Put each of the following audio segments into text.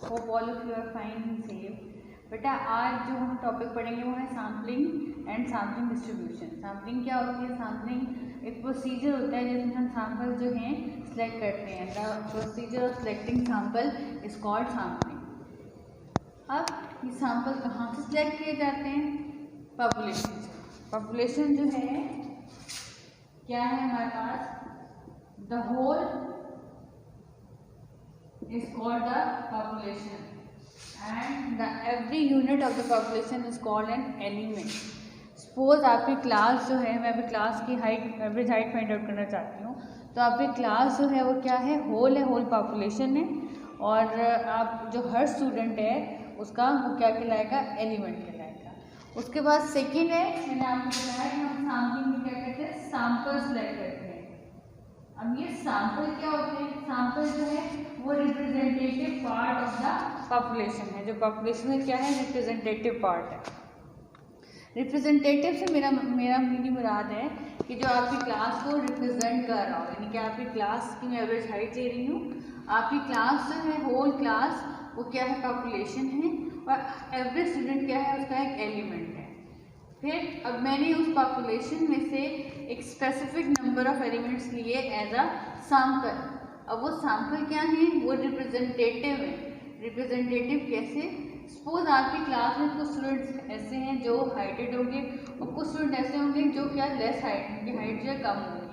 Hope all of you are fine and safe. बेटा आज जो हम टॉपिक पढ़ेंगे वो है sampling and sampling distribution. Sampling क्या होती है? सैम्पलिंग एक प्रोसीजर होता है जिसमें हम सैम्पल जो हैं सिलेक्ट करते हैं। The procedure of selecting sample is called sampling. अब ये सैम्पल कहाँ से सिलेक्ट किए जाते हैं? पॉपुलेशन से। पॉपुलेशन जो है क्या है हमारे पास? The whole is called the population and the every unit of the population is called an element. Suppose आपकी क्लास जो है, मैं अभी क्लास की height average height find out करना चाहती हूँ, तो आपकी क्लास जो है वो क्या है? होल है, होल पॉपुलेशन है। और आप जो हर स्टूडेंट है उसका वो क्या कहलाएगा? एलिमेंट कहलाएगा। उसके बाद सेकेंड है, मैंने आपको बताया कि हम सैम्पलिंग में क्या करते हैं? सैम्पल सेलेक्ट करते हैं। अब ये सैम्पल क्या होते हैं? सैम्पल जो है वो representative part of the population है। जो पॉपुलेशन में क्या है? रिप्रेजेंटेटिव पार्ट है। रिप्रेजेंटेटिव से मेरा मेरी मुराद है कि जो आपकी क्लास को रिप्रेजेंट कर रहा हो, यानी कि आपकी क्लास की मैं एवरेज हाइट ले रही हूँ। आपकी क्लास जो है होल क्लास वो क्या है? पॉपुलेशन है। और एवरेज स्टूडेंट क्या है? उसका एक एलिमेंट है। फिर अब मैंने उस पॉपुलेशन में से एक स्पेसिफिक नंबर ऑफ एलिमेंट्स लिए एज अ सैम्पल। अब वो सैम्पल क्या है? वो रिप्रेजेंटेटिव है। रिप्रेजेंटेटिव कैसे? सपोज आपकी क्लास में कुछ स्टूडेंट्स ऐसे हैं जो हाइटेड होंगे और कुछ स्टूडेंट ऐसे होंगे जो क्या लेस हाइट, उनकी हाइट जो है कम होगी।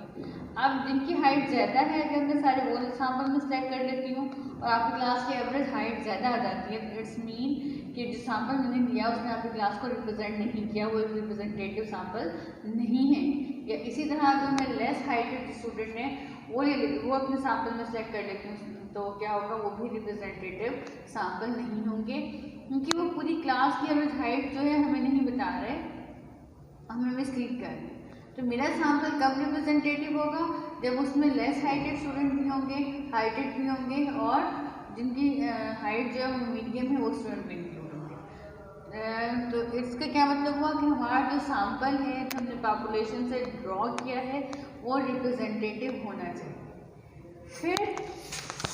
अब जिनकी हाइट ज़्यादा है अगर मैं सारे वो सैम्पल में सेलेक्ट कर लेती हूँ और आपकी क्लास की एवरेज हाइट ज़्यादा आ जाती है, इट्स मीन कि जो सैम्पल मैंने दिया उसने आपकी क्लास को रिप्रेजेंट नहीं किया, वो एक रिप्रेजेंटेटिव सैम्पल नहीं है। या इसी तरह अगर मैं लेस हाइटेड स्टूडेंट हैं वो अपने सैम्पल में सेलेक्ट कर लेती हूँ, तो क्या होगा? वो भी रिप्रेजेंटेटिव सैम्पल नहीं होंगे, क्योंकि वो पूरी क्लास की एवरेज हाइट जो है हमें नहीं बता रहे, हमें मिसलीड कर रहे हैं। तो मेरा सैम्पल कब रिप्रेजेंटेटिव होगा? जब उसमें लेस हाइटेड स्टूडेंट भी होंगे, हाइटेड भी होंगे, और जिनकी हाइट जो है मीडियम है वो स्टूडेंट भी होंगे। तो इसका क्या मतलब हुआ कि हमारा जो सैम्पल है जो हमने पॉपुलेशन से ड्रॉ किया है वो रिप्रेजेंटेटिव होना चाहिए। फिर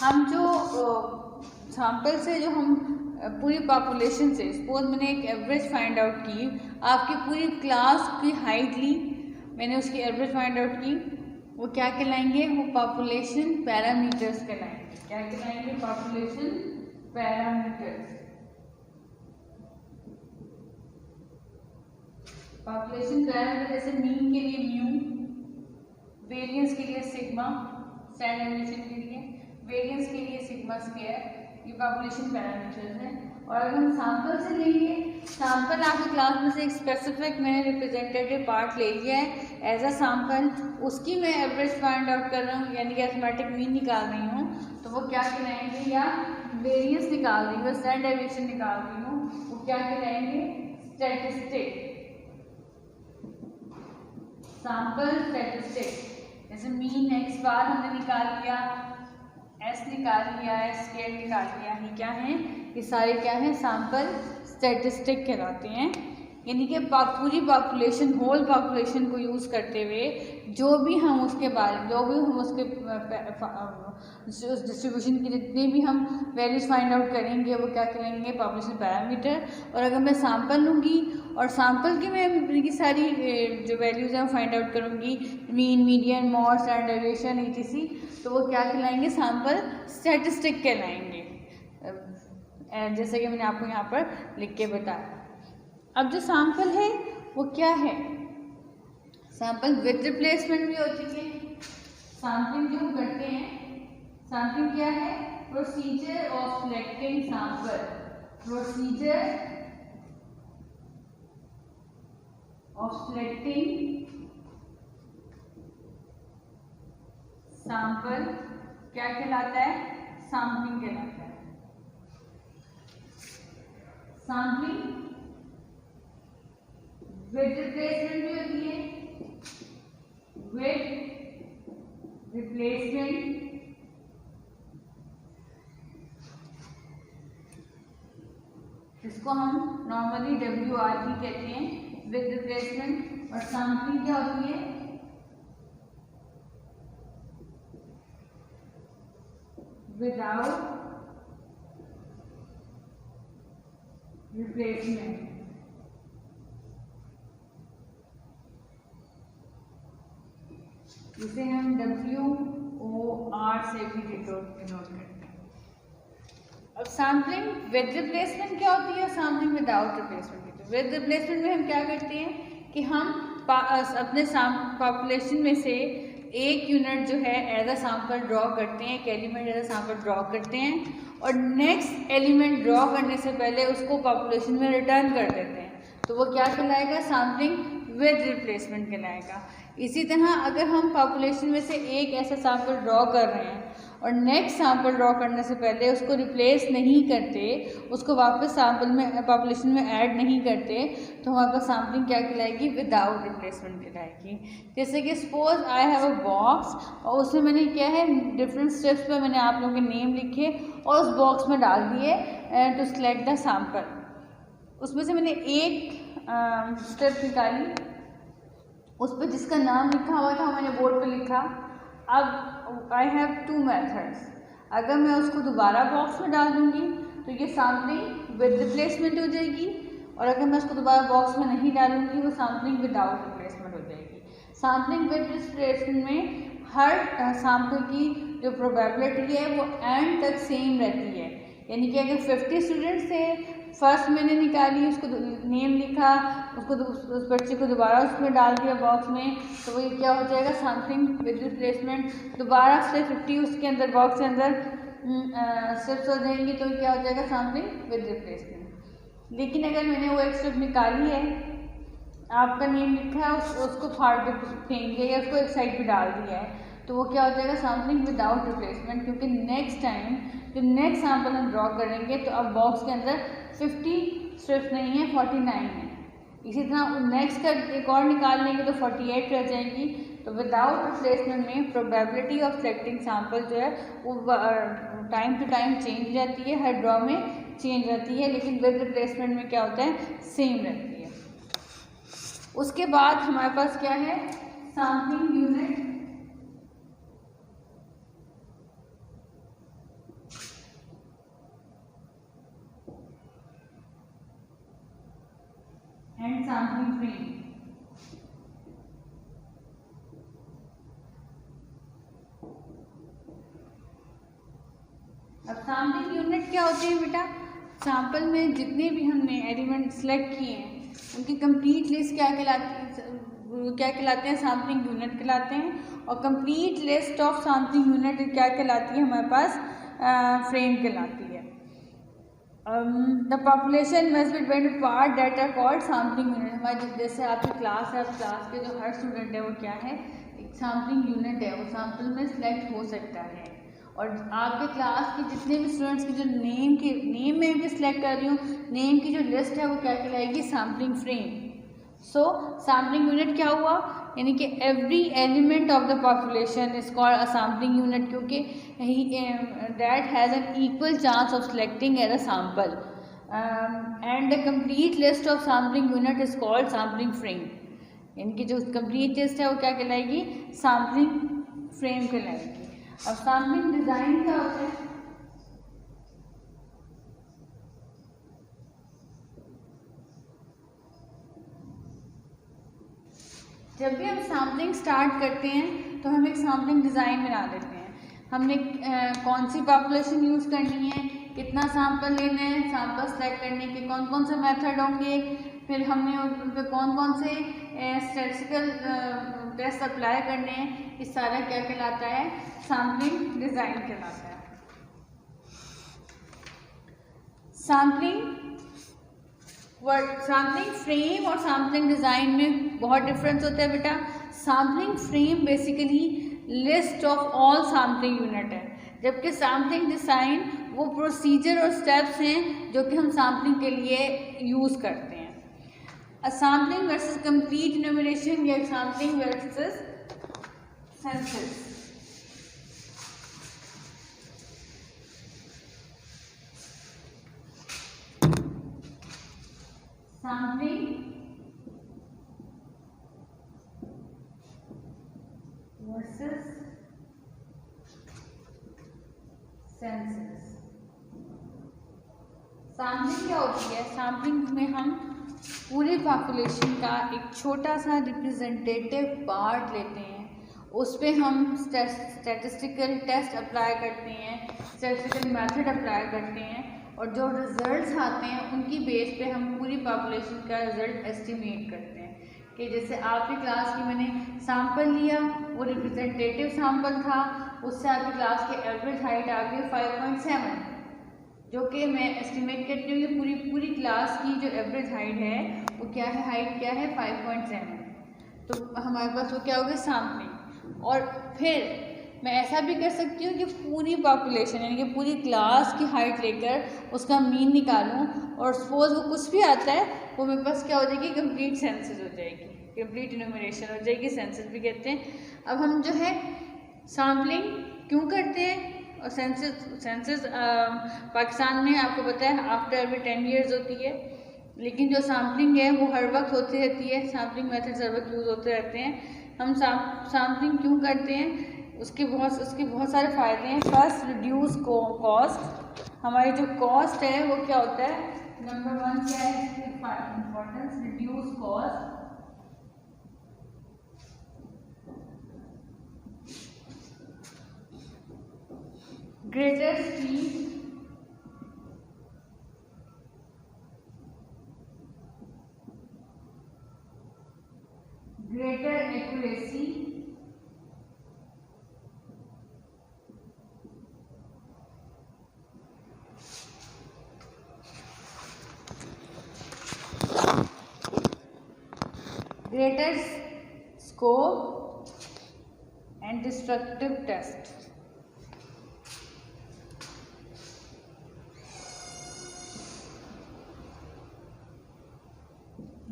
हम जो सैम्पल से जो हम पूरी पॉपुलेशन से, सपोज मैंने एक एवरेज फाइंड आउट की, आपकी पूरी क्लास की हाइट ली, मैंने उसकी एवरेज फाइंड आउट की, वो क्या कहलाएंगे? वो पॉपुलेशन पैरामीटर्स कहलाएंगे। क्या कहलाएंगे? Population parameters. पॉपुलेशन पैरामीटर जैसे मीन के लिए म्यू, वेरिएंस के लिए सिग्मा, स्टैंडर्ड डेविएशन के लिए, वेरिएंस के लिए सिग्मा स्क्वायर, ये पॉपुलेशन पैरामीटर्स हैं। और अगर हम सैम्पल से लेंगे, सैम्पल आपकी क्लास में से एक स्पेसिफिक मैंने रिप्रेजेंटेटिव पार्ट ले लिया है एज अ सैम्पल, उसकी मैं एवरेज फाइंड आउट कर रहा हूँ, यानी कि अरिथमेटिक मीन निकाल रही हूँ, तो वो क्या कहलाएंगे? या वेरिएंस निकाल रही हूँ, स्टैंडर्ड डेविएशन निकाल रही हूँ, वो क्या कहलाएंगे? Statistic, sample statistic. जैसे मीन एक्स बार हमने निकाल लिया, एस निकाल लिया, एस स्क्वायर निकाल लिया, ये क्या है? ये सारे क्या है? सैम्पल स्टैटिस्टिक कहलाते हैं। यानी कि पूरी पॉपुलेशन, होल पॉपुलेशन को यूज़ करते हुए जो भी हम उसके डिस्ट्रीब्यूशन की जितने भी हम वैल्यूज फाइंड आउट करेंगे वो क्या करेंगे? Population parameter. और अगर मैं सैम्पल लूँगी और सैम्पल की मैं इनकी सारी जो वैल्यूज़ हैं वो फाइंड आउट करूँगी, mean, median, mod, standard deviation, etc., तो वो क्या कहलाएंगे? सैम्पल स्टैटिस्टिक कहलाएंगे, जैसे कि मैंने आपको यहाँ पर लिख के बताया। अब जो सैम्पल है वो क्या है? सैम्पल विद रिप्लेसमेंट भी होती है। सैम्पलिंग जो हम करते हैं, सैम्पलिंग क्या है? Procedure of selecting sample, procedure of selecting sample क्या कहलाता है? सैम्पलिंग कहलाता है। सैम्पलिंग विद रिप्लेसमेंट भी होती है, विद रिप्लेसमेंट इसको हम नॉर्मली WRP कहते हैं, विद रिप्लेसमेंट। और सैम्पलिंग क्या होती है? विदाउट रिप्लेसमेंट, इसे हम WOR से भी डिनोट करते हैं। अब सैम्पलिंग विद रिप्लेसमेंट क्या होती है, sampling without replacement. With replacement में हम क्या करते हैं कि हम अपने पॉपुलेशन में से एक यूनिट जो है एज अ सैंपल ड्रॉ करते हैं, एक element as a sample draw करते हैं और नेक्स्ट एलिमेंट ड्रॉ करने से पहले उसको पॉपुलेशन में रिटर्न कर देते हैं, तो वो क्या कहलाएगा, सैम्पलिंग विद रिप्लेसमेंट कहलाएगा। इसी तरह अगर हम पॉपुलेशन में से एक ऐसा सैंपल ड्रॉ कर रहे हैं और नेक्स्ट सैंपल ड्रॉ करने से पहले उसको रिप्लेस नहीं करते, उसको वापस सैंपल में पॉपुलेशन में ऐड नहीं करते, तो हमारे पास सैम्पलिंग क्या कहलाएगी, विदाउट रिप्लेसमेंट कहलाएगी। जैसे कि suppose I have a box और उसमें मैंने क्या है डिफरेंट स्टेप्स पे मैंने आप लोगों के नेम लिखे और उस बॉक्स में डाल दिए टू सिलेक्ट द सैंपल। उसमें से मैंने एक स्टेप निकाली, उस पर जिसका नाम लिखा हुआ था मैंने बोर्ड पे लिखा। अब आई हैव टू मेथड्स, अगर मैं उसको दोबारा बॉक्स में डाल दूंगी तो ये सैम्पलिंग विद रिप्लेसमेंट हो जाएगी, और अगर मैं उसको दोबारा बॉक्स में नहीं डालूंगी वो सैम्पलिंग विदाउट रिप्लेसमेंट हो जाएगी। सैम्पलिंग विद रिप्लेसमेंट में हर सैंपल की जो प्रोबेबिलिटी है वो एंड तक सेम रहती है, यानी कि अगर 50 स्टूडेंट्स थे, फर्स्ट मैंने निकाली, उसको नेम लिखा, उसको उस बच्चे को दोबारा उसमें डाल दिया बॉक्स में, तो वो क्या हो जाएगा, सैम्पलिंग विद रिप्लेसमेंट। दोबारा से 50 उसके अंदर बॉक्स के अंदर स्टेप्स हो जाएंगी, तो क्या हो जाएगा, सैम्पलिंग विद रिप्लेसमेंट। लेकिन अगर मैंने वो एक स्टेप निकाली है, आपका नेम लिखा है, उसको फाड़ के फेंक दिया या उसको एक साइड पे डाल दिया है, तो वो क्या हो जाएगा, सैम्पलिंग विदाउट रिप्लेसमेंट, क्योंकि नेक्स्ट टाइम जो नेक्स्ट सैंपल हम ड्रॉ करेंगे तो अब बॉक्स के अंदर 50 स्ट्रिप्स नहीं है, 49 है। इसी तरह नेक्स्ट का एक और निकाल लेंगे तो 48 रह जाएंगी। तो विदाउट रिप्लेसमेंट में प्रोबेबिलिटी ऑफ सिलेक्टिंग सैंपल जो है वो टाइम टू टाइम चेंज रहती है, हर ड्रॉ में चेंज रहती है, लेकिन विद रिप्लेसमेंट में क्या होता है, सेम रहती है। उसके बाद हमारे पास क्या है, sampling unit and sampling frame. अब सैंपलिंग यूनिट क्या होती है बेटा, सैंपल में जितने भी हमने एलिमेंट सेलेक्ट किए हैं उनकी कंप्लीट लिस्ट क्या कहलाते हैं, सैंपलिंग यूनिट कहलाते हैं। और complete list of sampling unit क्या कहलाती है, हमारे पास फ्रेम कहलाती है। The population must be divided part that are called sampling unit. हमारे जैसे आपकी क्लास है, क्लास के जो हर स्टूडेंट है वो क्या है, एक सैम्पलिंग यूनिट है, वो सैंपल में सिलेक्ट हो सकता है। और आपके क्लास के जितने भी स्टूडेंट्स की जो नेम में भी सिलेक्ट कर रही हूँ, नेम की जो लिस्ट है वो क्या कहलाएगी, sampling frame. So sampling unit क्या हुआ, यानी कि every element of the population is called a sampling unit, क्योंकि that has an equal chance of selecting as a sample and the complete list of sampling unit is called sampling frame. यानी कि जो complete list है वो क्या कहलाएगी, sampling frame कहलाएगी। अब सैम्पलिंग डिज़ाइन क्या होता है, जब भी हम सैम्पलिंग स्टार्ट करते हैं तो हम एक सैम्पलिंग डिज़ाइन बना देते हैं। हमने कौन सी पॉपुलेशन यूज़ करनी है, कितना सैंपल लेना है, सैंपल सेलेक्ट करने के कौन कौन से मेथड होंगे, फिर हमने उन पर कौन कौन से स्टैटिस्टिकल टेस्ट अप्लाई करने हैं, इस सारा क्या कहलाता है, सैम्पलिंग डिज़ाइन कहलाता है। सैम्पलिंग फ्रेम और सैम्पलिंग डिज़ाइन में बहुत डिफरेंस होता है बेटा। Sampling frame basically list of all sampling unit है, जबकि सैम्पलिंग डिज़ाइन वो प्रोसीजर और स्टेप्स हैं जो कि हम सैम्पलिंग के लिए यूज़ करते हैं। सैम्पलिंग वर्सेस कंप्लीट इन्यूमरेशन या sampling versus census. Sampling versus census. Sampling क्या होती है? सैम्पलिंग में हम पूरी पॉपुलेशन का एक छोटा सा रिप्रेजेंटेटिव पार्ट लेते हैं, उस पर हम स्टैटिस्टिकल टेस्ट अप्लाई करते हैं, स्टैटिस्टिकल मेथड अप्लाई करते हैं, और जो रिजल्ट्स आते हैं उनकी बेस पे हम पूरी पॉपुलेशन का रिजल्ट एस्टिमेट करते हैं। कि जैसे आपकी क्लास की मैंने सैम्पल लिया, वो रिप्रेजेंटेटिव सैम्पल था, उससे आपकी क्लास की एवरेज हाइट आ गई 5.7, जो कि मैं एस्टिमेट करती हूँ कि पूरी क्लास की जो एवरेज हाइट है वो क्या है, हाइट क्या है 5.7। तो हमारे पास वो क्या होगा, सैम्पलिंग। और फिर मैं ऐसा भी कर सकती हूँ कि पूरी पॉपुलेशन यानी कि पूरी क्लास की हाइट लेकर उसका मीन निकालूँ, और सपोज वो कुछ भी आता है वो मेरे पास क्या हो जाएगी, कंप्लीट सेंसस हो जाएगी, कंप्लीट इन्यूमरेशन हो जाएगी, सेंसस भी कहते हैं। अब हम जो है सैम्पलिंग क्यों करते हैं, और सेंसस पाकिस्तान में आपको पता है आफ्टर एवरी 10 years होती है, लेकिन जो सैम्पलिंग है वो हर वक्त होती रहती है, सैम्पलिंग मेथड्स हर वक्त यूज़ होते रहते हैं। हम सैम्पलिंग क्यों करते हैं, उसके बहुत सारे फ़ायदे हैं। First, reduce cost. हमारी जो कॉस्ट है वो क्या होता है, नंबर 1 क्या है इसकी importance, reduce cost. Greater speed, greater accuracy, greater scope and destructive test.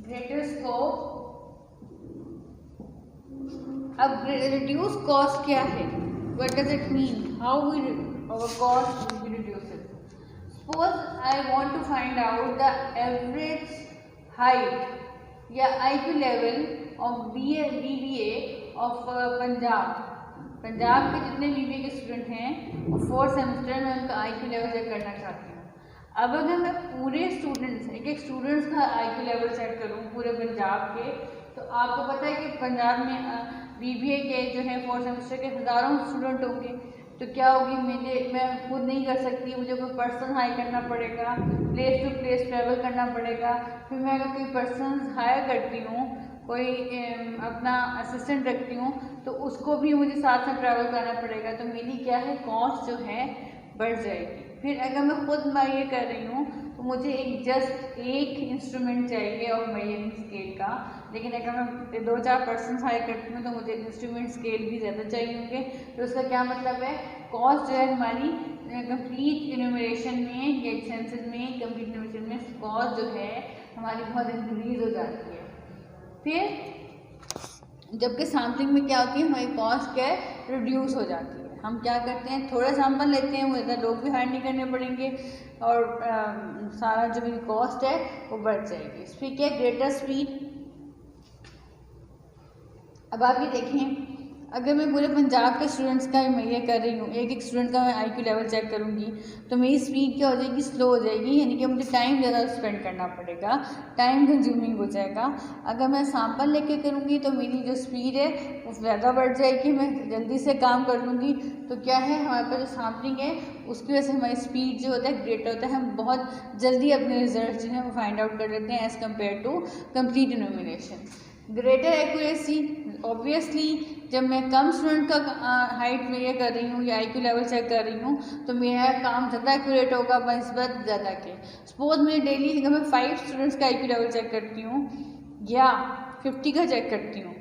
Greater scope। अब रिड्यूस कॉस्ट क्या है, what does it mean, how we our cost will be reduced. Suppose I want to find out the average height या IQ level of BBA of Punjab के जितने BBA के student हैं और 4th semester में उनका IQ लेवल चेक करना चाहती हूँ। अब अगर मैं पूरे स्टूडेंट्स एक स्टूडेंट्स का IQ लेवल सेट करूँ पूरे पंजाब के, तो आपको पता है कि पंजाब में BBA के जो है 4th सेमेस्टर के हज़ारों स्टूडेंट होंगे, तो क्या होगी, मैं खुद नहीं कर सकती, मुझे कोई पर्सन हायर करना पड़ेगा, प्लेस टू प्लेस ट्रैवल करना पड़ेगा। फिर मैं अगर कोई पर्सन हायर करती हूँ, कोई अपना असिस्टेंट रखती हूँ, तो उसको भी मुझे साथ साथ ट्रैवल करना पड़ेगा, तो मेरी क्या है कॉस्ट जो है बढ़ जाएगी। फिर अगर मैं खुद ये कर रही हूँ तो मुझे एक इंस्ट्रूमेंट चाहिए और मेजरिंग स्केल का, लेकिन अगर मैं 2-4 पर्सन हायर करती हूँ तो मुझे इंस्ट्रूमेंट स्केल भी ज़्यादा चाहिए होंगे। तो उसका क्या मतलब है, कॉस्ट जो है हमारी कंप्लीट इन्यूमरेशन में या सेंसस में कंप्लीट इन्यूमरेशन में कॉस्ट जो है हमारी बहुत इंक्रीज हो जाती है। फिर जबकि सैम्पलिंग में क्या होती है, हमारी कॉस्ट क्या है, रिड्यूस हो जाती है। हम क्या करते हैं, थोड़ा सैंपल लेते हैं, वो ज़्यादा लोग भी हायर नहीं करने पड़ेंगे, और सारा जो मेरी कॉस्ट है वो बढ़ जाएगी। फिर क्या, ग्रेटर स्पीड। अब आप ये देखें, अगर मैं पूरे पंजाब के स्टूडेंट्स का मैं ये कर रही हूँ, एक स्टूडेंट का मैं IQ लेवल चेक करूँगी, तो मेरी स्पीड क्या हो जाएगी, स्लो हो जाएगी, यानी कि मुझे टाइम ज़्यादा स्पेंड करना पड़ेगा, टाइम कंज्यूमिंग हो जाएगा। अगर मैं सैंपल लेके करूँगी तो मेरी जो स्पीड है वो ज़्यादा बढ़ जाएगी, मैं जल्दी से काम कर लूँगी। तो क्या है, हमारे पास जो सैम्पलिंग है उसकी वजह से हमारी स्पीड जो होता है ग्रेटर होता है, हम बहुत जल्दी अपने रिजल्ट जो है वो फाइंड आउट कर लेते हैं as compare to complete enumeration. Greater accuracy, obviously जब मैं कम स्टूडेंट का हाइट मेजर कर रही हूँ या IQ लेवल चेक कर रही हूँ तो मेरा काम ज़्यादा एक्यूरेट होगा बनस्बत ज़्यादा के। सपोज मैं डेली अगर मैं 5 स्टूडेंट्स का IQ लेवल चेक करती हूँ या 50 का चेक करती हूँ,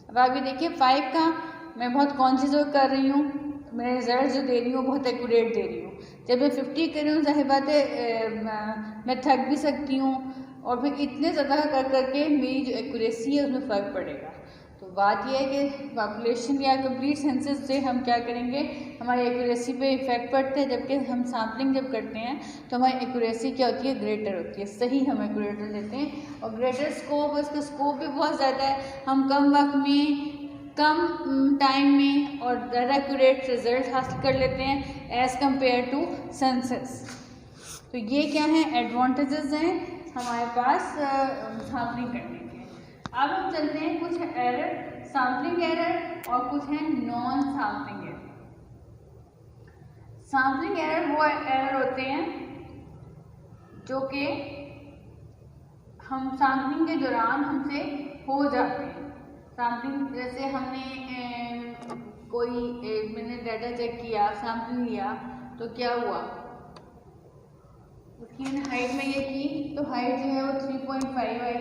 अब आप ये देखिए 5 का मैं बहुत कॉन्शियस होकर कर रही हूँ, मैं रिजल्ट जो दे रही हूँ बहुत एक्यूरेट दे रही हूँ। जब मैं 50 कर रही हूँ जाहिर बात है मैं थक भी सकती हूँ, और फिर इतने ज़्यादा कर करके मेरी जो एक्यूरेसी है उसमें फ़र्क पड़ेगा। तो बात यह है कि पॉपुलेशन या कंप्लीट सेंसस से हम क्या करेंगे, हमारी एक्यूरेसी पे इफेक्ट पड़ता है, जबकि हम सैम्पलिंग जब करते हैं तो हमारी एक्यूरेसी क्या होती है, ग्रेटर होती है, सही हम एक्यूरेट लेते हैं। और ग्रेटर स्कोप, इसका स्कोप भी बहुत ज़्यादा है, हम कम वक्त में कम टाइम में और ज़्यादा एक्यूरेट रिजल्ट हासिल कर लेते हैं एज़ कम्पेयर टू सेंसस। तो ये क्या है, एडवांटेजेस हैं हमारे पास सैम्पलिंग करने के। अब हम चलते हैं कुछ एरर, सैम्पलिंग एरर और कुछ है non sampling error. Sampling error वो एरर होते हैं जो कि हम सैम्पलिंग के दौरान हमसे हो जाते हैं। सैम्पलिंग जैसे हमने मैंने डाटा चेक किया, सैम्पलिंग लिया, तो क्या हुआ, उसकी मैंने हाइट में ये की तो हाइट जो है वो 3.5 आई,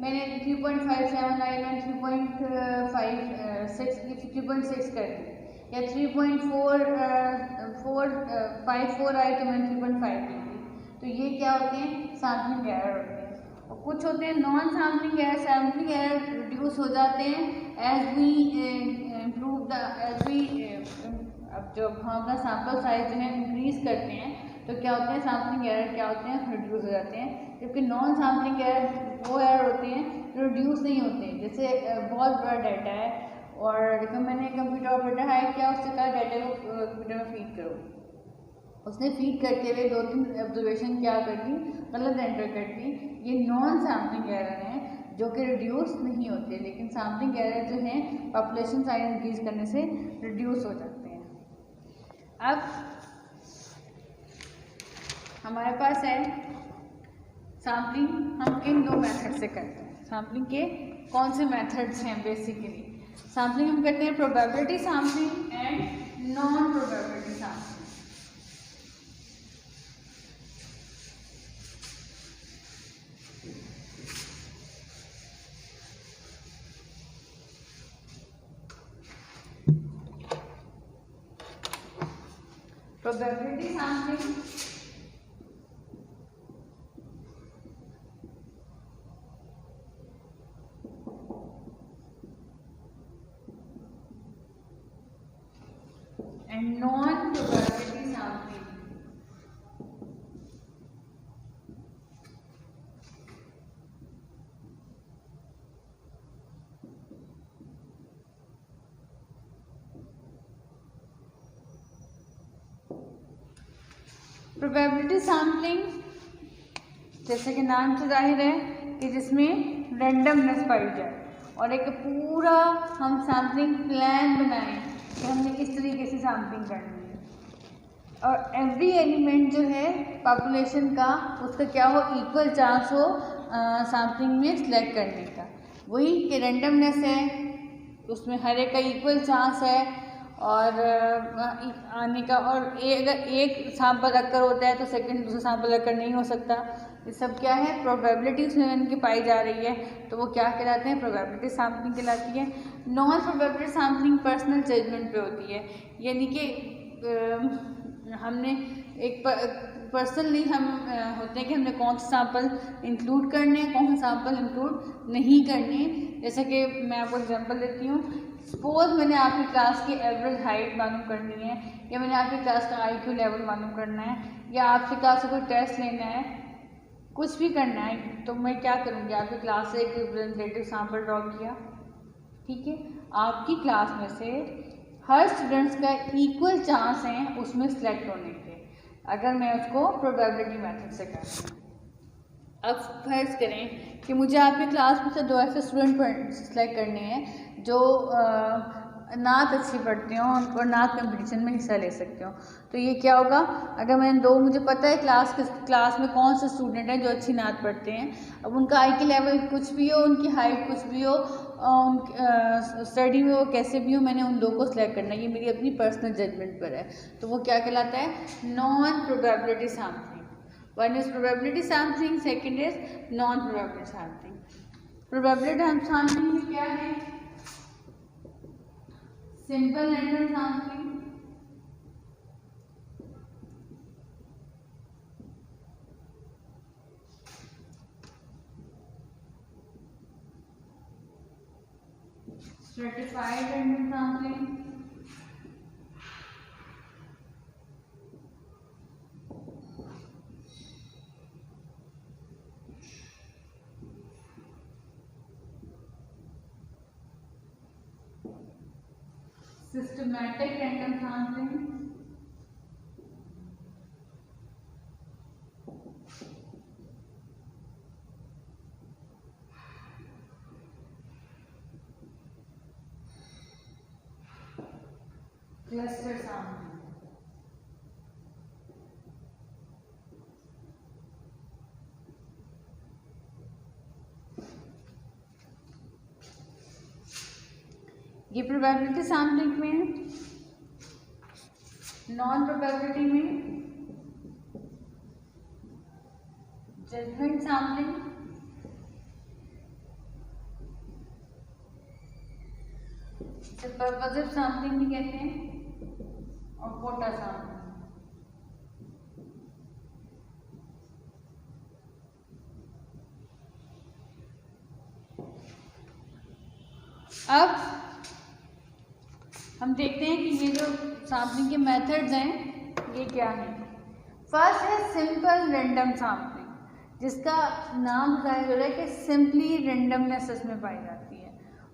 मैंने 3.57 आई, मैंने 3.6 कर दी, या 3.454 आई तो मैंने 3.5 ली थी। तो ये क्या होते हैं, सैम्पलिंग एरर होते हैं। और कुछ होते हैं non sampling error. Sampling error reduce हो जाते हैं एज वी इम्प्रूव द अब जब हम अपना सैम्पल साइज जो है इंक्रीज करते हैं तो क्या होते हैं, सैम्पलिंग एरर क्या होते हैं, रिड्यूस हो जाते हैं। जबकि नॉन सैम्पलिंग एरर वो एरर होते हैं जो रिड्यूस नहीं होते हैं। जैसे बहुत बड़ा डाटा है और जब मैंने कंप्यूटर ऑपरेटर हायर किया, उससे कहा डाटा को कंप्यूटर में फीड करो, उसने फीड करते हुए 2-3 ऑब्जर्वेशन क्या कर दी, गलत एंटर कर दी। ये नॉन सैम्पलिंग एरर हैं जो कि रिड्यूस नहीं होते, लेकिन सैम्पलिंग एरर जो हैं पॉपुलेशन साइज इंक्रीज करने से रिड्यूस हो जाते हैं। अब हमारे पास है सैम्पलिंग, हम किन 2 मेथड से करते हैं। सैम्पलिंग के कौन से मेथड्स हैं, बेसिकली सैम्पलिंग हम करते हैं probability sampling and non probability sampling. Probability sampling and non-probability sampling. Probability sampling जैसे कि नाम से जाहिर है कि जिसमें रैंडमनेस पाई जाए और एक पूरा हम सैम्पलिंग प्लान बनाएं कि हमने किस तरीके से सैम्पलिंग करनी है, और एवरी एलिमेंट जो है पॉपुलेशन का उसका क्या हो, इक्वल चांस हो सैम्पलिंग में सिलेक्ट करने का। वही कि रैंडमनेस है, उसमें हर एक का इक्वल चांस है और आने का, और अगर एक सैंपल अक्कर होता है तो सेकंड दूसरा सैंपल अक्कर नहीं हो सकता। ये सब क्या है, प्रोबेबिलिटी उसमें इनकी पाई जा रही है, तो वो क्या कहलाते हैं, प्रोबेबिलिटी सैम्पलिंग कहलाती है। Non probability sampling personal judgement पे होती है, यानी कि हमने एक पर्सनली हम होते हैं कि हमने कौन सा सैंपल इंक्लूड करने हैं, कौन सा सैंपल इंक्लूड नहीं करने। जैसे कि मैं आपको एग्जांपल देती हूँ, सपोज मैंने आपकी क्लास की एवरेज हाइट मालूम करनी है, या मैंने आपकी क्लास का IQ लेवल मालूम करना है, या आपसे क्लास से कोई टेस्ट लेना है, कुछ भी करना है, तो मैं क्या करूँगी, आपकी क्लास से एक रिप्रेजेंटेटिव सैंपल ड्रॉ किया, ठीक है। आपकी क्लास में से हर स्टूडेंट्स का इक्वल चांस है उसमें सेलेक्ट होने के, अगर मैं उसको प्रोबेबिलिटी मेथड से करूँ। अब फर्ज करें कि मुझे आपकी क्लास में से 2 ऐसे स्टूडेंट सेलेक्ट करने हैं जो नात अच्छी पढ़ते हो और नात कंपटीशन में हिस्सा ले सकते हो। तो ये क्या होगा, अगर मैंने 2, मुझे पता है क्लास में कौन से स्टूडेंट हैं जो अच्छी नात पढ़ते हैं, अब उनका IQ लेवल कुछ भी हो, उनकी हाइट कुछ भी हो, स्टडी में वो कैसे भी हो, मैंने उन 2 को सिलेक्ट करना है, ये मेरी अपनी पर्सनल जजमेंट पर है। तो वो क्या कहलाता है, non probability sampling. One is probability sampling, second is non-probability sampling. Probability sampling में क्या है, simple random sampling, stratified random sampling, systematic random sampling, cluster sampling. ये प्रोबेबिलिटी सैंपलिंग में, नॉन प्रोबेबिलिटी में जजमेंट सैंपलिंग, पर्पसिव सैंपलिंग भी कहते हैं, और कोटा सैंपलिंग। अब हम देखते हैं कि ये जो सैंपलिंग के मेथड्स हैं ये क्या हैं। फर्स्ट है सिंपल रैंडम सैंपलिंग, जिसका नाम बताया जा रहा है कि सिंपली रैंडमनेस इसमें पाई जाती है।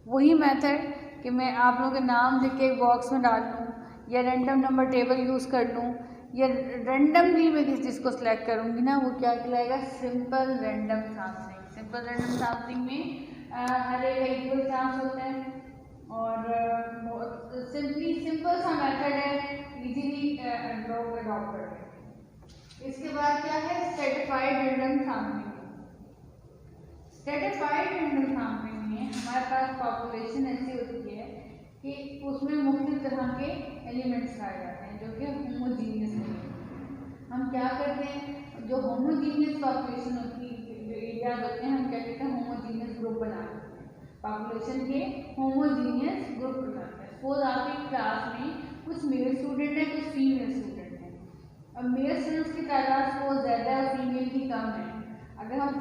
वही मेथड कि मैं आप लोगों के नाम लिख के एक बॉक्स में डाल लूँ, या रैंडम नंबर टेबल यूज़ कर लूँ, या रैंडमली मैं किसी चीज़ को सिलेक्ट करूँगी ना, वो क्या कहलाएगा, simple random sampling. Simple random sampling में हर एक इक्वल चांस होता है, और सिंपल सा मेथड है, इजीली लोग अडॉप्ट करते हैं। इसके बाद क्या है, stratified random sampling. Stratified random sampling में हमारे पास पॉपुलेशन ऐसी होती है कि उसमें मुख्तलिफ तरह के एलिमेंट्स पाए जाते हैं जो कि होमोजीनियस होते हैं। हम क्या करते हैं, जो होमोजीनियस पॉपुलेशन होती है, जो एरिया होते हैं, हम क्या कहते हैं, होमोजीनियस ग्रुप बनाते हैं। पॉपुलेशन के होमोजीनियस ग्रुप बनाते हैं। सपोज आपकी क्लास में कुछ मेल स्टूडेंट है, कुछ फीमेल स्टूडेंट है। अब मेल स्टूडेंट्स की तादाद सपोज ज़्यादा है, फीमेल की कम है। अगर हम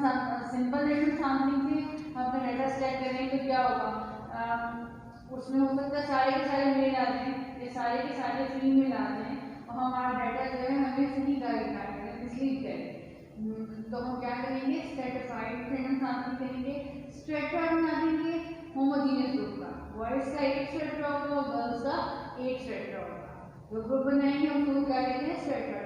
सिंपल रैंडम सैंपलिंग से हम अपना डाटा सेलेक्ट करें तो क्या होगा, उसमें हो सकता है सारे के सारे मेल आ जाएं, या सारे के सारे फीमेल आ जाएं, और हमारा डाटा जो है हमें सही गाइड करें, मिसलीड करें। तो हम क्या करेंगे, स्ट्रेटिफाइड रैंडम सैंपलिंग करेंगे। स्ट्रेटिफाइड बना देंगे होमोजीनियस ग्रुप का, बॉयज का एक स्ट्रेटा होगा और गर्ल्स का एक स्ट्रेटा होगा। जो ग्रुप बनाएंगे हम उसको क्या कहते हैं, स्ट्रेटा।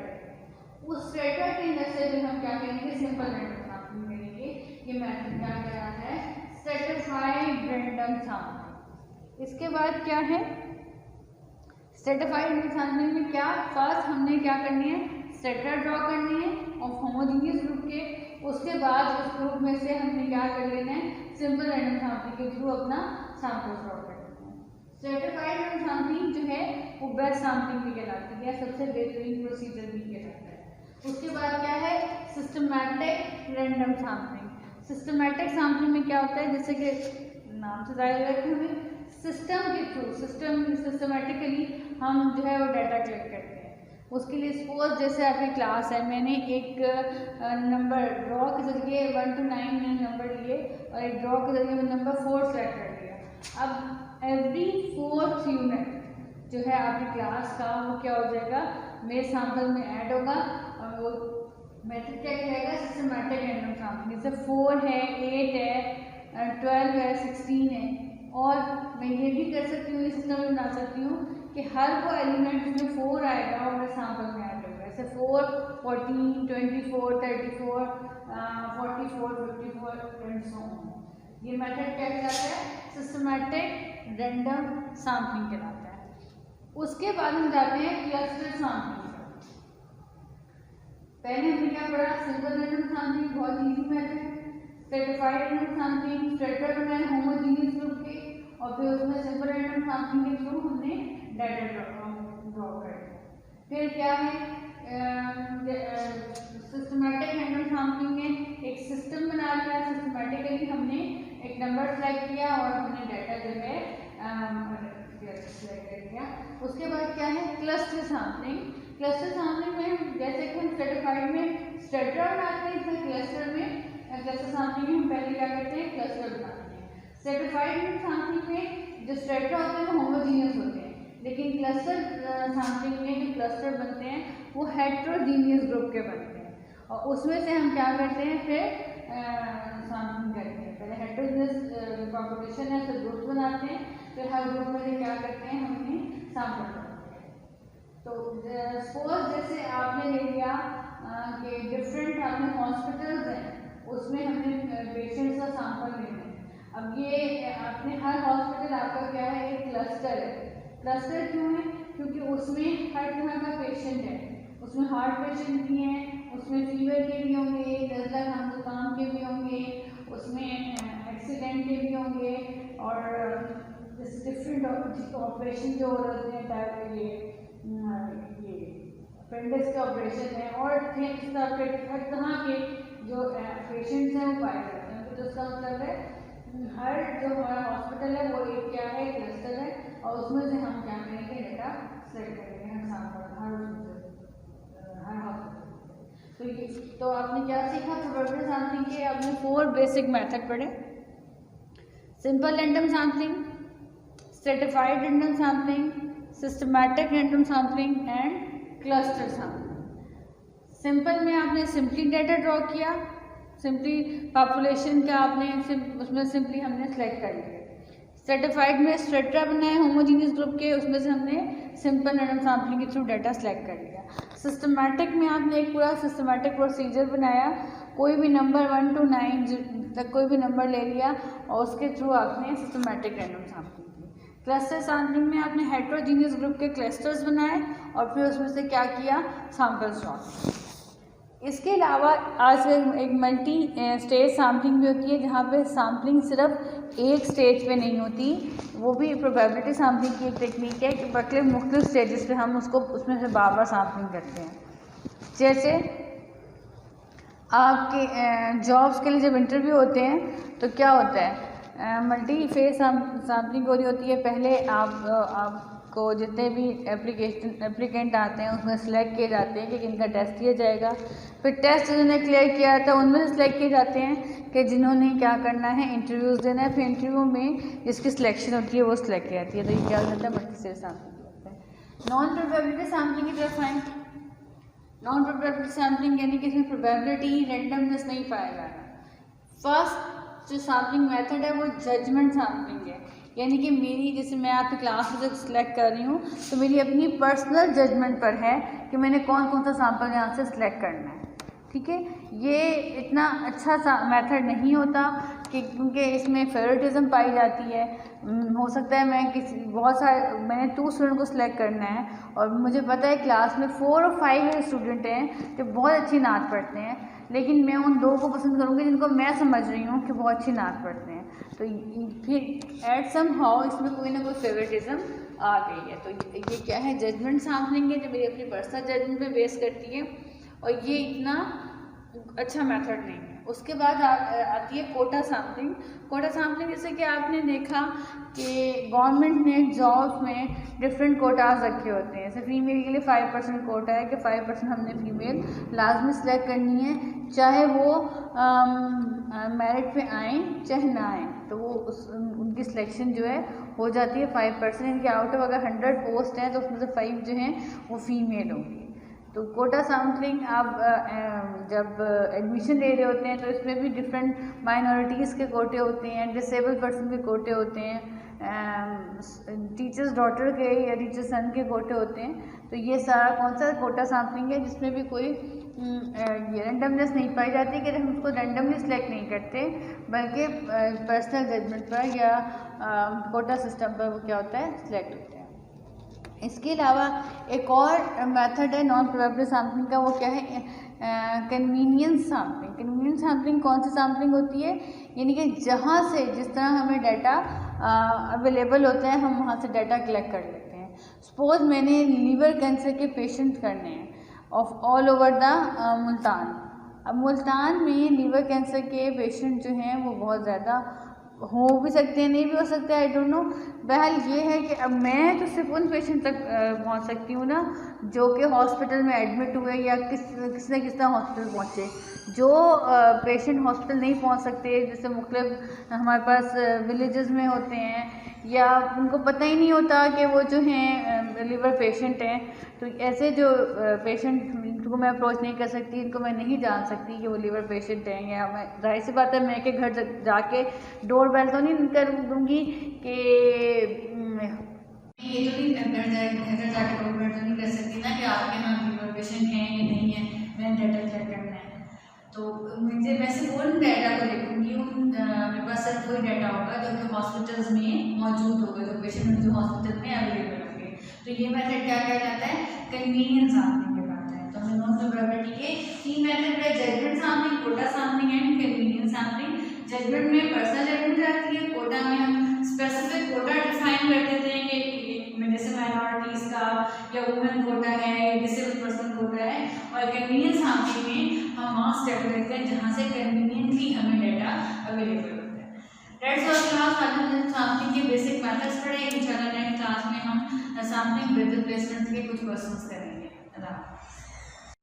उस स्ट्रेटा के अंदर से भी हम क्या करेंगे, सिंपल रैंडम सैंपलिंग करेंगे। ये मेथड क्या कह रहा है, स्ट्रेटिफाइड रैंडम सैंपलिंग। इसके बाद क्या है, स्ट्रेटिफाइड रैंडम सैंपलिंग में क्या, फर्स्ट हमने क्या करनी है, स्ट्रेटा ड्रॉ करनी है और होमोजीनियस ग्रुप के। उसके बाद उस ग्रुप में से हमने क्या कर लेना है, सिंपल रैंडम सैंपलिंग के थ्रू अपना सैंपल ड्रॉ कर लेना है। स्ट्रेटिफाइड रैंडम सैंपलिंग जो है वो बेस्ट सैंपलिंग भी कहलाती है, सबसे बेहतरीन प्रोसीजर भी कहलाता है। उसके बाद क्या है, systematic random sampling. Systematic sampling में क्या होता है, जैसे कि नाम से जाहिर है कि हमें सिस्टम के थ्रू सिस्टमैटिकली हम जो है वो डाटा कलेक्ट करते हैं। उसके लिए सपोज जैसे आपकी क्लास है, मैंने एक नंबर ड्रॉ के जरिए 1 to 9 मैंने नंबर लिए और एक ड्रॉ के जरिए मैंने नंबर 4 सेलेक्ट कर लिया। अब एवरी 4th यूनिट जो है आपकी क्लास का वो क्या हो जाएगा, मेरे सैंपल में ऐड होगा, और वो मेथड क्या कहलाएगा, सिस्टमैटिक रैंडम सैंपलिंग। जैसे 4 है, 8 है, 12 है, 16 है। और मैं ये भी कर सकती हूँ, इस तरह बना सकती हूँ कि हर वो एलिमेंट जिसमें 4 आएगा और मेरे सैंपल में ऐड होगा। जैसे 4, 14, 24, 34, 44, 54 एंड सो ऑन। ये मेथड क्या कहलाता है, सिस्टमैटिक रैंडम सैंपलिंग कहलाता है। उसके बाद हम जाते हैं क्लस्टर सैंपलिंग। पहले हमने क्या पढ़ा, सिंपल रैंडम सैंपलिंग बहुत easy method, stratified random sampling, strata बनाए होमोजीनियस ग्रुप के, और फिर उसमें सिंपल रैंडम सैंपलिंग के थ्रू हमने डाटा ड्रॉ कर दिया। फिर क्या है, सिस्टमैटिक रैंडम सैंपलिंग में एक सिस्टम बना लिया, सिस्टमैटिकली हमने एक नंबर सेलेक्ट किया और हमने डाटा जो है सेलेक्ट कर दिया। उसके बाद क्या है, क्लस्टर सैंपलिंग। क्लस्टर सैंपलिंग में जैसे कि हम स्ट्रेटिफाइड में स्ट्रेटा बनाते हैं, इसमें क्लस्टर में क्लस्टर सैंपलिंग में हम पहले क्या करते हैं, क्लस्टर बनाते हैं। स्ट्रेटिफाइड सैंपलिंग में जो स्ट्रेटा होते हैं वो होमोजीनियस होते हैं, लेकिन क्लस्टर सैंपलिंग में जो क्लस्टर बनते हैं वो हेट्रोजीनियस ग्रुप के बनते हैं, और उसमें से हम क्या करते हैं, फिर सैंपलिंग करते हैं। पहले हेट्रोजीनियस पॉपुलेशन है, फिर ग्रुप बनाते हैं, फिर हर ग्रुप में से क्या करते हैं, हमने सैंपल करते हैं। तो सपोज जैसे आपने ले लिया कि डिफरेंट आपने हॉस्पिटल्स हैं, उसमें हमने पेशेंट्स का सैंपल लेना है। अब ये आपने हर हॉस्पिटल आपका क्या है, एक क्लस्टर है। क्लस्टर क्यों है, क्योंकि उसमें हर तरह का पेशेंट है, उसमें हार्ट पेशेंट भी हैं, उसमें फीवर के भी होंगे, नज़ला जुकाम के भी होंगे, उसमें एक्सीडेंट के भी होंगे, और डिफरेंट ऑपरेशन जो हो रहे हैं टाइप ये अपेंडिक्स के ऑपरेशन है, और इस तरह के हर तरह के जो पेशेंट्स हैं वो पाए जाते हैं। तो इसका मतलब है हर जो हमारा हॉस्पिटल है वो एक क्या है, क्लस्टर है, और उसमें से हम क्या करेंगे, डेटा सेलेक्ट करेंगे हर हॉस्पिटल। तो आपने क्या सीखा प्रोबेबिलिटी सैम्पलिंग के? आपने 4 बेसिक मेथड पढ़े, simple random sampling, stratified random sampling, systematic random sampling and cluster sampling. Simple में आपने सिंपली डेटा ड्रॉ किया, सिंपली पॉपुलेशन का आपने उसमें सिंपली हमने सेलेक्ट कर लिया। स्ट्रेटिफाइड में स्ट्रेटा बनाए होमोजीनियस ग्रुप के, उसमें से हमने सिंपल रैंडम सैम्पलिंग के थ्रू डाटा सेलेक्ट कर लिया। सिस्टमैटिक में आपने एक पूरा सिस्टमैटिक प्रोसीजर बनाया, कोई भी नंबर 1 to 9 तक कोई भी नंबर ले लिया और उसके थ्रू आपने सिस्टमैटिक रैंडम सैम्पलिंग की। क्लस्टर सैम्पलिंग में आपने हेट्रोजीनियस ग्रुप के क्लस्टर्स बनाए और फिर उसमें से क्या किया, सैम्पल्स ड्रॉ किए। इसके अलावा आज एक मल्टी स्टेज सैम्पलिंग भी होती है, जहाँ पे सैम्पलिंग सिर्फ एक स्टेज पे नहीं होती, वो भी प्रोबेबिलिटी सैम्पलिंग की एक टेक्निक है कि बल्कि मुख्तलिफ स्टेजेस पे हम उसको उसमें से बार बार सैम्पलिंग करते हैं। जैसे आपके जॉब्स के लिए जब इंटरव्यू होते हैं तो क्या होता है, मल्टी फेज सैम्पलिंग हो रही होती है। पहले आपको जितने भी एप्लीकेंट आते हैं उसमें सेलेक्ट किए जाते हैं कि किनका टेस्ट किया जाएगा, फिर टेस्ट जिन्होंने क्लियर किया था उनमें से सिलेक्ट किए जाते हैं कि जिन्होंने क्या करना है, इंटरव्यूज़ देना है, फिर इंटरव्यू में जिसकी सिलेक्शन होती है वो सिलेक्ट की जाती है। तो ये क्या हो जाता है, मल्टी स्टेज सैम्पलिंग होता है। नॉन प्रोबेबिलिटी सैम्पलिंग की तरफ आएँ। नॉन प्रोबेबिलिटी सैम्पलिंग यानी कि इसमें प्रोबेबिलिटी रैंडमनेस नहीं पाया जा रहा। फर्स्ट जो सैम्पलिंग मेथड है वो जजमेंट सैम्पलिंग है, यानी कि मेरी जैसे मैं आपकी क्लास में जब सिलेक्ट कर रही हूँ तो मेरी अपनी पर्सनल जजमेंट पर है कि मैंने कौन कौन सा सैम्पल यहाँ से सिलेक्ट करना है। ठीक है, ये इतना अच्छा सा मेथड नहीं होता कि क्योंकि इसमें फेवरेटिज्म पाई जाती है। हो सकता है मैंने 2 स्टूडेंट को सिलेक्ट करना है और मुझे पता है क्लास में 4 और 5 स्टूडेंट हैं जो बहुत अच्छी नात पढ़ते हैं, लेकिन मैं उन 2 को पसंद करूँगी जिनको मैं समझ रही हूँ कि बहुत अच्छी नात पढ़ते हैं। तो फिर एट सम हाउ इसमें कोई ना कोई फेवरेटिज्म आ गई है। तो ये क्या है, जजमेंट सैम्पलिंग है जो मेरी अपनी पर्सनल जजमेंट पे बेस करती है और ये इतना अच्छा मेथड नहीं है। उसके बाद आती है कोटा सैम्पलिंग। कोटा सैम्पलिंग जैसे कि आपने देखा कि गवर्नमेंट ने जॉब्स में डिफरेंट कोटाज रखे होते हैं। जैसे फीमेल के लिए 5% कोटा है कि 5% हमने फीमेल लाजमी सेलेक्ट करनी है, चाहे वो मेरिट पे आएँ चाहे ना आएँ, तो वो उनकी सिलेक्शन जो है हो जाती है 5%। इनके आउट ऑफ अगर 100 पोस्ट हैं तो उसमें से 5 जो हैं वो फीमेल होंगी। तो कोटा सैम्पलिंग आप जब एडमिशन ले रहे होते हैं तो इसमें भी डिफरेंट माइनॉरिटीज़ के कोटे होते हैं, डिसेबल पर्सन के कोटे होते हैं, टीचर्स डॉटर के या टीचर सन के कोटे होते हैं। तो ये सारा कौन सा कोटा सैम्पलिंग है जिसमें भी कोई रैंडमनेस नहीं पाई जाती कि हम उसको रैंडमली सिलेक्ट नहीं करते, बल्कि पर्सनल जजमेंट पर या कोटा सिस्टम पर वो क्या होता है, सिलेक्ट होता है। इसके अलावा एक और मेथड है नॉन प्रोबेबिलिटी सैम्पलिंग का, वो क्या है, कन्वीनियंस सैम्पलिंग। कन्वीनियंस सैम्पलिंग कौन सी सैम्पलिंग होती है, यानी कि जहाँ से जिस तरह हमें डाटा अवेलेबल होता है हम वहाँ से डाटा कलेक्ट कर लेते हैं। सपोज मैंने लीवर कैंसर के पेशेंट करने हैं of all over the Multan. अब मुल्तान में लीवर कैंसर के पेशेंट जो हैं वो बहुत ज़्यादा हो भी सकते हैं, नहीं भी हो सकते, आई डोंट नो। बहरहाल ये है कि अब मैं तो सिर्फ उन पेशेंट तक पहुंच सकती हूँ ना जो कि हॉस्पिटल में एडमिट हुए या किसने हॉस्पिटल पहुँचे। जो पेशेंट हॉस्पिटल नहीं पहुँच सकते, जैसे मुख्तलिफ हमारे पास विलेजेस में होते हैं या उनको पता ही नहीं होता कि वो जो हैं लीवर पेशेंट हैं, तो ऐसे जो पेशेंट इनको मैं अप्रोच नहीं कर सकती, इनको मैं नहीं जान सकती कि वो लीवर पेशेंट हैं, या मैं जाहिर सी बात है मैं के घर जाके डोर बेल तो नहीं कर दूँगी कि ये तो नहीं घर जाके डोर बेल तो नहीं कर सकती ना कि आपके यहाँ लीवर पेशेंट हैं या नहीं है, मैंने डाटा चेक करना है। तो मुझे वैसे उन डाटा को देखूँगी, मेरे पास सिर्फ वही डाटा होगा जो कि हॉस्पिटल्स में मौजूद होगा, जो पेशेंट जो हॉस्पिटल में अवेलेबल होंगे। तो ये मेथड क्या कहलाता है, कन्वीनियंस सैंपलिंग कहलाता है। तो हमने नोट प्रोबेबिलिटी के 3 मेथड है, judgement sampling, quota sampling and convenience sampling. Judgement में पर्सनल जजमेंट जाती है, कोटा में हम स्पेसिफिक कोटा डिफाइन कर देते हैं कि जैसे माइनॉरिटीज का या वुमेन कोटा है या डिसेबल्ड पर्सन कोटा है, और कन्वीनियंस सैंपलिंग में हम मास डेटा लेते हैं जहाँ से कन्वीनियंटली हमें डेटा अवेलेबल होता है। That's all class. आज हमने सैंपलिंग के बेसिक मेथड्स पढ़े। इंशाल्लाह नेक्स्ट क्लास में हम सैंपलिंग विद प्लेसमेंट के कुछ क्वेश्चंस करेंगे।